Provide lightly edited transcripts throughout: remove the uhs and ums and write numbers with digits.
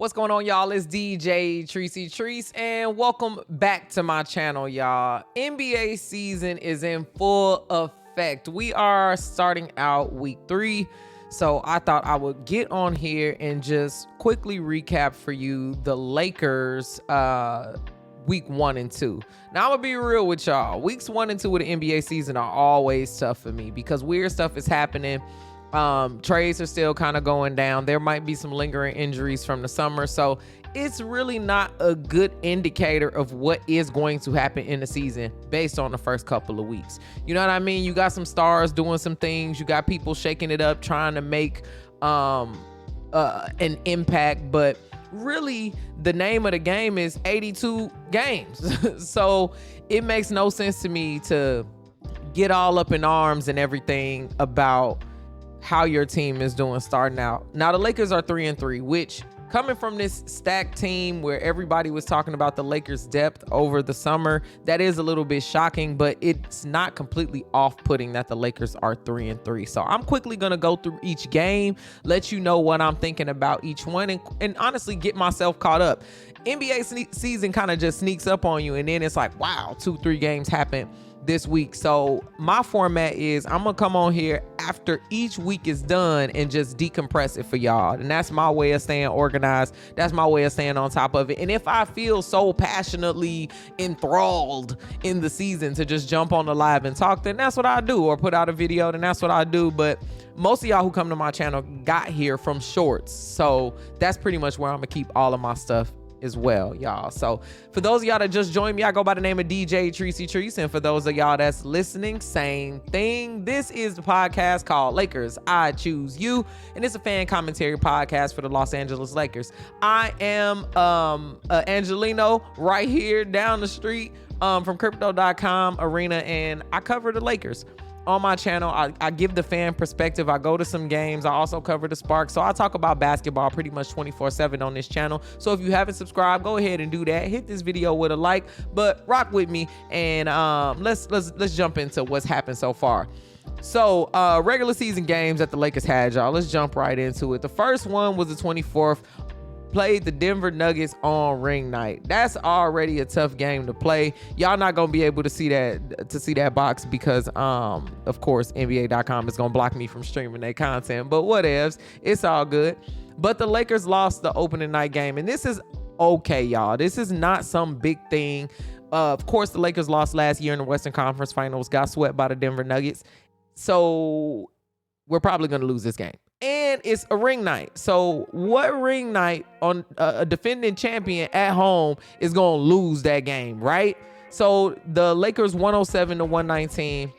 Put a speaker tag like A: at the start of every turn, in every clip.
A: What's going on, y'all? It's DJ Tricey, and welcome back to my channel, y'all. NBA season is in full effect. We are starting out week 3, so I thought I would get on here and just quickly recap for you the Lakers week 1 and 2. Now, I'm gonna be real with y'all. Weeks 1 and 2 of the NBA season are always tough for me because weird stuff is happening. Trades are still kind of going down. There might be some lingering injuries from the summer, so it's really not a good indicator of what is going to happen in the season based on the first couple of weeks. You know what I mean? You got some stars doing some things. You got people shaking it up, trying to make an impact, but really the name of the game is 82 games. So it makes no sense to me to get all up in arms and everything about how your team is doing starting out. Now, the Lakers are 3-3, which, coming from this stacked team where everybody was talking about the Lakers' depth over the summer, that is a little bit shocking, but it's not completely off-putting that the Lakers are 3-3. So I'm quickly going to go through each game, let you know what I'm thinking about each one, and honestly get myself caught up. NBA season kind of just sneaks up on you, and then it's like, wow, 2-3 games happen this week. So my format is I'm gonna come on here after each week is done and just decompress it for y'all, and that's my way of staying organized. That's my way of staying on top of it. And if I feel so passionately enthralled in the season to just jump on the live and talk, then that's what I do, or put out a video, then that's what I do. But most of y'all who come to my channel got here from shorts, so that's pretty much where I'm gonna keep all of my stuff as well, y'all. So for those of y'all that just joined me, I go by the name of DJ Tricey, and for those of y'all that's listening, same thing. This is the podcast called Lakers I Choose You, and it's a fan commentary podcast for the Los Angeles Lakers. I am Angelino right here down the street from crypto.com arena, and I cover the Lakers on my channel. I give the fan perspective. I go to some games. I also cover the Spark. So I talk about basketball pretty much 24/7 on this channel. So if you haven't subscribed, go ahead and do that. Hit this video with a like, but rock with me, and let's jump into what's happened so far. So regular season games that the Lakers had, y'all. Let's jump right into it. The first one was the 24th. Played the Denver Nuggets on ring night. That's already a tough game to play. Y'all not gonna be able to see that box because of course NBA.com is gonna block me from streaming that content, but whatevs, it's all good. But the Lakers lost the opening night game, and this is okay, y'all. This is not some big thing. Of course, the Lakers lost last year in the Western Conference Finals, got swept by the Denver Nuggets, so we're probably gonna lose this game. And it's a ring night. So what ring night on a defending champion at home is going to lose that game, right? So the Lakers 107-119.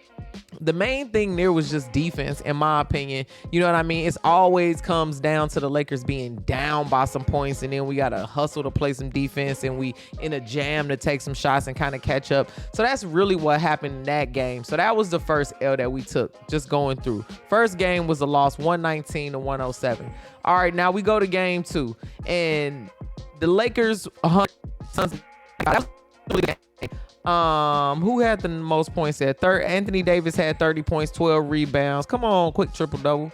A: The main thing there was just defense, in my opinion. You know what I mean? It's always comes down to the Lakers being down by some points, and then we got to hustle to play some defense, and we in a jam to take some shots and kind of catch up. So that's really what happened in that game. So that was the first L that we took, just going through. First game was a loss, 119-107. All right, now we go to game 2, and the Lakers, who had the most points there? Anthony Davis had 30 points, 12 rebounds. Come on, quick triple-double.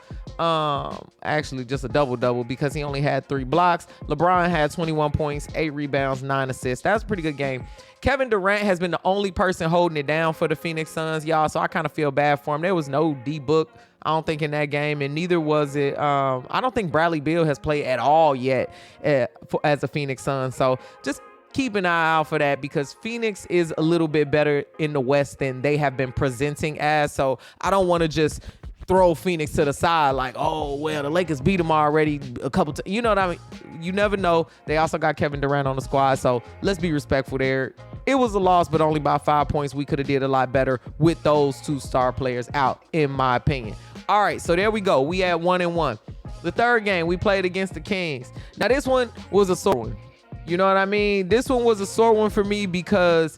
A: Actually just a double-double because he only had 3 blocks. LeBron had 21 points, 8 rebounds, 9 assists. That was a pretty good game. Kevin Durant has been the only person holding it down for the Phoenix Suns, y'all, so I kind of feel bad for him. There was no D-Book, I don't think, in that game, and neither was it. I don't think Bradley Beal has played at all yet as a Phoenix Sun, so just keep an eye out for that because Phoenix is a little bit better in the West than they have been presenting as. So I don't want to just throw Phoenix to the side like, oh, well, the Lakers beat them already a couple times. You know what I mean? You never know. They also got Kevin Durant on the squad, so let's be respectful there. It was a loss, but only by 5 points. We could have did a lot better with those 2 star players out, in my opinion. All right, so there we go. We had 1-1. The third game, we played against the Kings. Now, this one was a sore one. You know what I mean? This one was a sore one for me because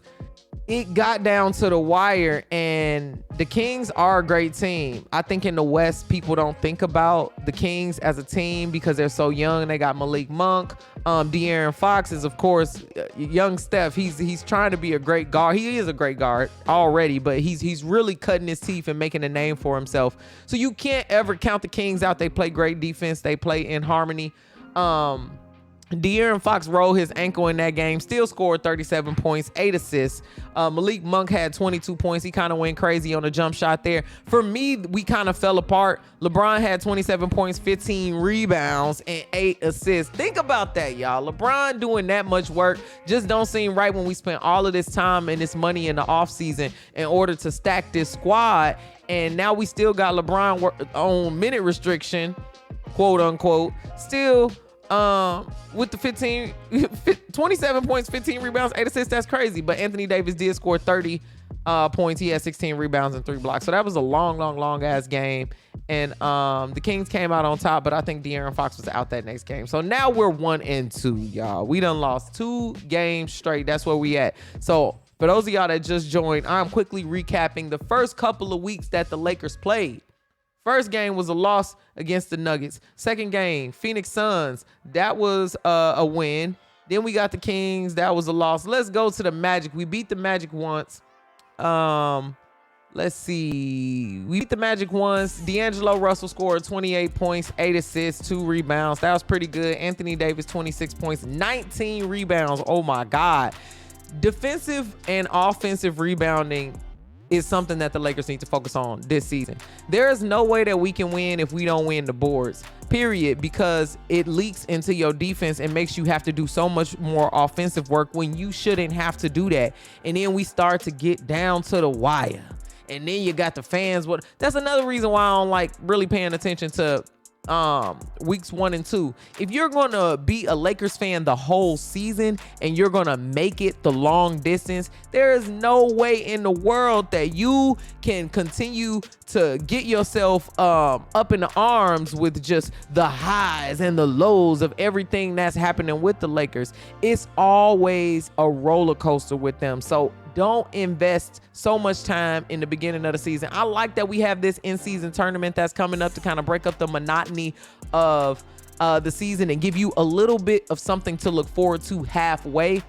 A: it got down to the wire, and the Kings are a great team. I think in the West, people don't think about the Kings as a team because they're so young. They got Malik Monk. De'Aaron Fox is, of course, young Steph. He's trying to be a great guard. He is a great guard already, but he's really cutting his teeth and making a name for himself. So you can't ever count the Kings out. They play great defense. They play in harmony. De'Aaron Fox rolled his ankle in that game, still scored 37 points, 8 assists. Malik Monk had 22 points. He kind of went crazy on a jump shot there. For me, we kind of fell apart. LeBron had 27 points, 15 rebounds, and 8 assists. Think about that, y'all. LeBron doing that much work just don't seem right when we spent all of this time and this money in the offseason in order to stack this squad. And now we still got LeBron on minute restriction, quote unquote, still with the 27 points, 15 rebounds, 8 assists. That's crazy. But Anthony Davis did score 30 points. He had 16 rebounds and 3 blocks. So that was a long ass game. And the Kings came out on top, but I think De'Aaron Fox was out that next game. So now we're 1-2, y'all. We done lost 2 games straight. That's where we at. So for those of y'all that just joined, I'm quickly recapping the first couple of weeks that the Lakers played. First game was a loss against the Nuggets. Second game, Phoenix Suns. That was a win. Then we got the Kings. That was a loss. Let's go to the Magic. We beat the Magic once. Let's see. We beat the Magic once. D'Angelo Russell scored 28 points, 8 assists, 2 rebounds. That was pretty good. Anthony Davis, 26 points, 19 rebounds. Oh, my God. Defensive and offensive rebounding is something that the Lakers need to focus on this season. There is no way that we can win if we don't win the boards, period, because it leaks into your defense and makes you have to do so much more offensive work when you shouldn't have to do that. And then we start to get down to the wire. And then you got the fans. That's another reason why I don't like really paying attention to weeks 1 and 2. If you're gonna be a Lakers fan the whole season and you're gonna make it the long distance, there is no way in the world that you can continue to get yourself up in the arms with just the highs and the lows of everything that's happening with the Lakers. It's always a roller coaster with them. So don't invest so much time in the beginning of the season. I like that we have this in-season tournament that's coming up to kind of break up the monotony of the season and give you a little bit of something to look forward to halfway.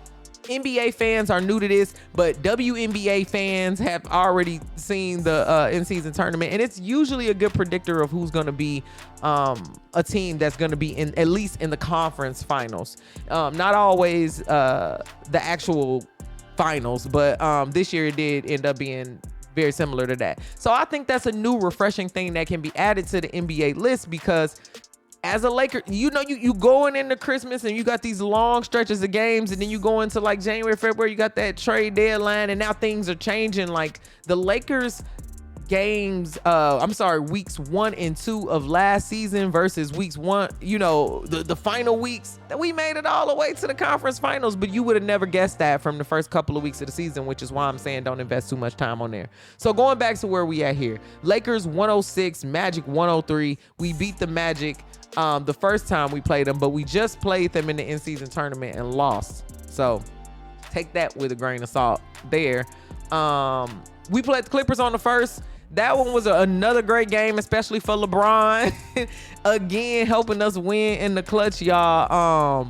A: NBA fans are new to this, but WNBA fans have already seen the in-season tournament, and it's usually a good predictor of who's going to be a team that's going to be in at least in the conference finals. Not always the actual finals, but this year it did end up being very similar to that. So I think that's a new refreshing thing that can be added to the NBA list, because as a Laker, you going into Christmas and you got these long stretches of games, and then you go into like January, February, you got that trade deadline, and now things are changing. Like the Lakers games, weeks 1 and 2 of last season versus weeks 1, the final weeks, that we made it all the way to the conference finals, but you would have never guessed that from the first couple of weeks of the season, which is why I'm saying don't invest too much time on there. So going back to where we at here, Lakers 106, Magic 103. We beat the Magic the first time we played them, but we just played them in the in-season tournament and lost. So take that with a grain of salt there. We played the Clippers on the first. That one was another great game, especially for LeBron. Again, helping us win in the clutch, y'all.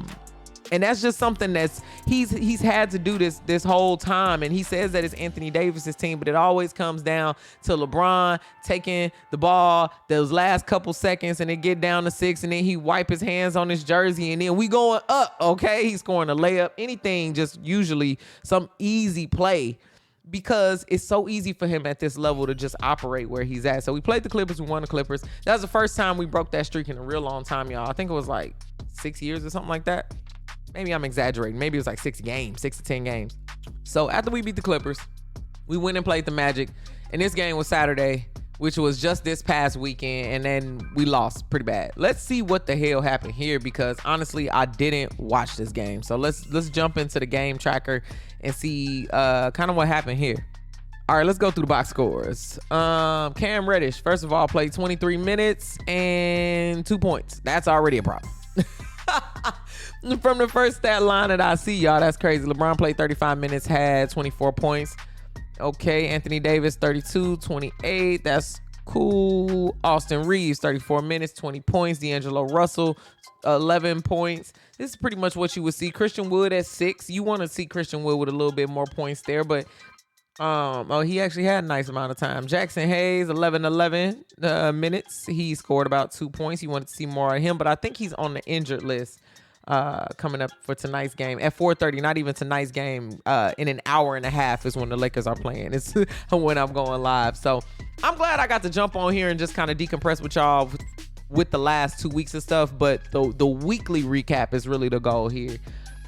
A: And that's just something that's he's had to do this whole time. And he says that it's Anthony Davis's team, but it always comes down to LeBron taking the ball those last couple seconds and it get down to 6, and then he wipe his hands on his jersey, and then we going up. Okay, he's scoring a layup, anything, just usually some easy play, because it's so easy for him at this level to just operate where he's at. So we played the Clippers. We won the Clippers. That was the first time we broke that streak in a real long time, y'all. I think it was like 6 years or something like that. Maybe I'm exaggerating. Maybe it was like 6 to 10 games. So after we beat the Clippers, we went and played the Magic. And this game was Saturday, which was just this past weekend. And then we lost pretty bad. Let's see what the hell happened here, because honestly, I didn't watch this game. So let's jump into the game tracker and see kind of what happened here. All right, let's go through the box scores. Cam Reddish, first of all, played 23 minutes and 2 points. That's already a problem. From the first stat line that I see, y'all, that's crazy. LeBron played 35 minutes, had 24 points. Okay, Anthony Davis, 32, 28. That's cool. Austin Reeves, 34 minutes, 20 points. D'Angelo Russell, 11 points. This is pretty much what you would see. Christian Wood at 6. You want to see Christian Wood with a little bit more points there, but he actually had a nice amount of time. Jackson Hayes, 11 minutes. He scored about 2 points. You wanted to see more of him, but I think he's on the injured list. coming up for tonight's game at 4:30. Not even tonight's game. In an hour and a half is when the Lakers are playing. It's when I'm going live. So I'm glad I got to jump on here and just kind of decompress with y'all with the last 2 weeks and stuff. But the weekly recap is really the goal here.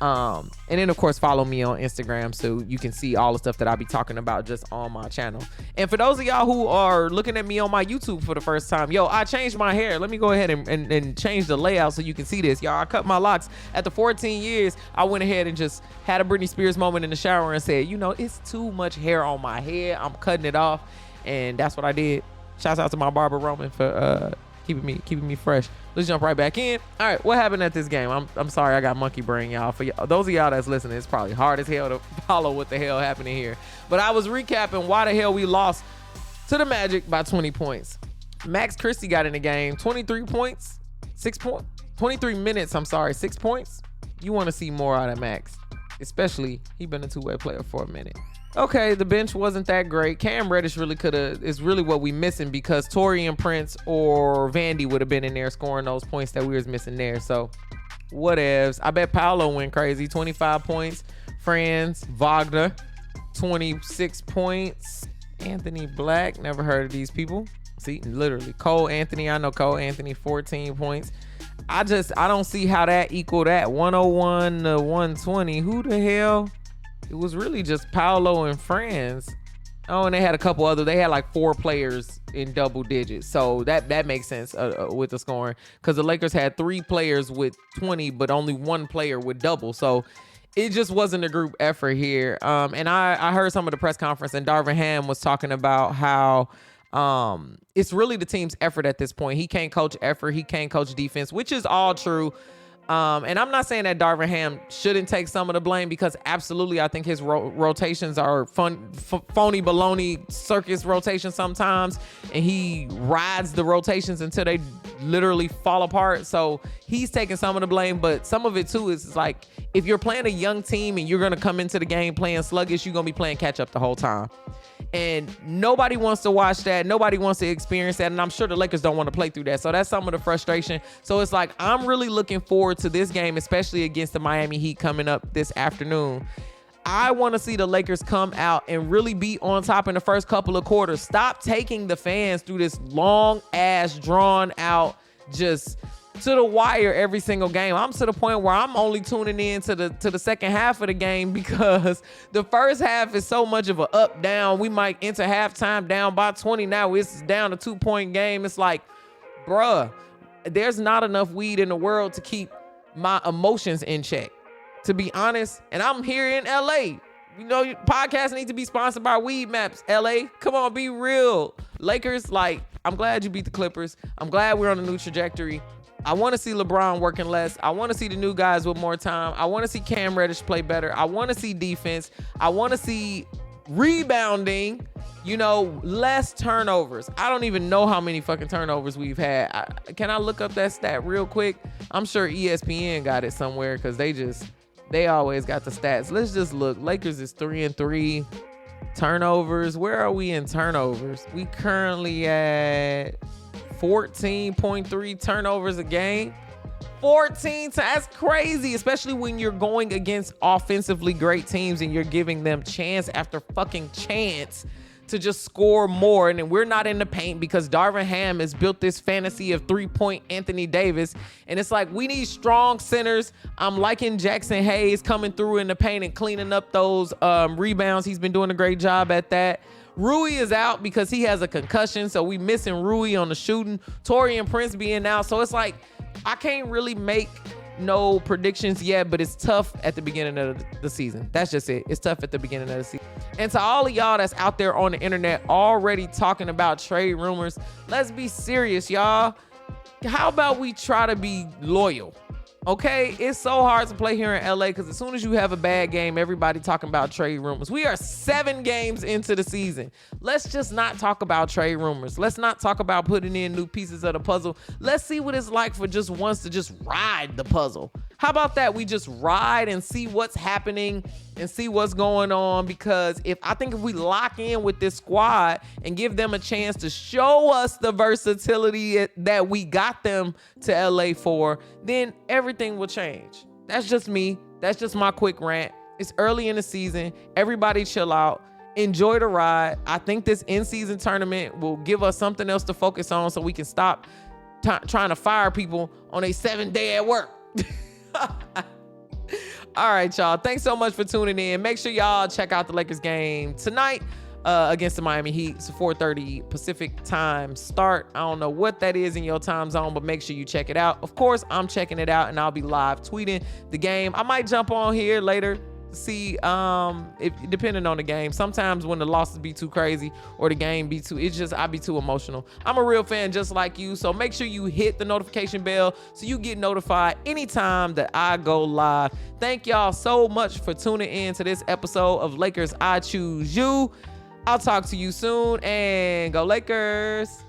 A: And then of course follow me on Instagram so you can see all the stuff that I'll be talking about just on my channel. And for those of y'all who are looking at me on my YouTube for the first time, yo, I changed my hair. Let me go ahead and change the layout so you can see this. Y'all, I cut my locks. After 14 years, I went ahead and just had a Britney Spears moment in the shower and said, you know, it's too much hair on my head. I'm cutting it off. And that's what I did. Shouts out to my barber Roman for keeping me fresh. Let's jump right back in. All right, what happened at this game? I'm sorry, I got monkey brain, y'all. For those of y'all that's listening, it's probably hard as hell to follow what the hell happening here. But I was recapping why the hell we lost to the Magic by 20 points. Max Christie got in the game, 23 points, 23 minutes, 6 points. You want to see more out of Max, especially he been a two-way player for a minute. Okay, the bench wasn't that great. Cam Reddish is really what we missing because Taurean Prince or Vandy would have been in there scoring those points that we was missing there. So whatevs. I bet Paolo went crazy. 25 points. Franz Wagner, 26 points. Anthony Black, never heard of these people. See, literally. Cole Anthony, I know Cole Anthony, 14 points. I don't see how that equal that. 101 to 120. Who the hell? It was really just Paolo and Franz. Oh, and they had a couple other. They had like 4 players in double digits. So that makes sense with the scoring. Because the Lakers had 3 players with 20, but only 1 player with double. So it just wasn't a group effort here. And I heard some of the press conference, and Darvin Ham was talking about how it's really the team's effort at this point. He can't coach effort. He can't coach defense, which is all true. And I'm not saying that Darvin Ham shouldn't take some of the blame, because absolutely I think his rotations are phony baloney circus rotations sometimes, and he rides the rotations until they literally fall apart. So he's taking some of the blame, but some of it too is like, if you're playing a young team and you're going to come into the game playing sluggish, you're going to be playing catch up the whole time. And nobody wants to watch that. Nobody wants to experience that. And I'm sure the Lakers don't want to play through that. So that's some of the frustration. So it's like, I'm really looking forward to this game, especially against the Miami Heat coming up this afternoon. I want to see the Lakers come out and really be on top in the first couple of quarters. Stop taking the fans through this long ass, drawn out, just to the wire every single game. I'm to the point where I'm only tuning in to the second half of the game, because the first half is so much of a up down. We might enter halftime down by 20. Now it's down a 2-point game. It's like, bruh, there's not enough weed in the world to keep my emotions in check, to be honest. And I'm here in LA. You know, podcasts need to be sponsored by Weed Maps. LA, come on, be real. Lakers, like, I'm glad you beat the Clippers. I'm glad we're on a new trajectory. I want to see LeBron working less. I want to see the new guys with more time. I want to see Cam Reddish play better. I want to see defense. I want to see rebounding, you know, less turnovers. I don't even know how many fucking turnovers we've had. Can I look up that stat real quick? I'm sure ESPN got it somewhere, because they always got the stats. Let's just look. Lakers is 3-3. Turnovers. Where are we in turnovers? We currently at 14.3 turnovers a game. 14, that's crazy, especially when you're going against offensively great teams and you're giving them chance after fucking chance to just score more. And then we're not in the paint because Darvin Ham has built this fantasy of 3-point Anthony Davis. And it's like, we need strong centers. I'm liking Jackson Hayes coming through in the paint and cleaning up those rebounds. He's been doing a great job at that. Rui is out because he has a concussion, so we missing Rui on the shooting. Taurean Prince being out. So it's like, I can't really make no predictions yet, but it's tough at the beginning of the season. That's just it. It's tough at the beginning of the season. And to all of y'all that's out there on the internet already talking about trade rumors, let's be serious, y'all. How about we try to be loyal? Okay, it's so hard to play here in LA because as soon as you have a bad game, everybody talking about trade rumors. We are 7 games into the season. Let's just not talk about trade rumors. Let's not talk about putting in new pieces of the puzzle. Let's see what it's like for just once to just ride the puzzle. How about that? We just ride and see what's happening and see what's going on, because if we lock in with this squad and give them a chance to show us the versatility that we got them to LA for, then everything will change. that's just me. That's just my quick rant. It's early in the season. Everybody chill out. Enjoy the ride. I think this in-season tournament will give us something else to focus on so we can stop trying to fire people on a 7th day at work. All right, y'all. Thanks so much for tuning in. Make sure y'all check out the Lakers game tonight against the Miami Heat. It's a 4:30 Pacific time start. I don't know what that is in your time zone, but make sure you check it out. Of course, I'm checking it out, and I'll be live tweeting the game. I might jump on here later to see if depending on the game. Sometimes when the losses be too crazy or the game be too, I be too emotional. I'm a real fan just like you, so make sure you hit the notification bell so you get notified anytime that I go live. Thank y'all so much for tuning in to this episode of Lakers I Choose You. I'll talk to you soon, and go Lakers.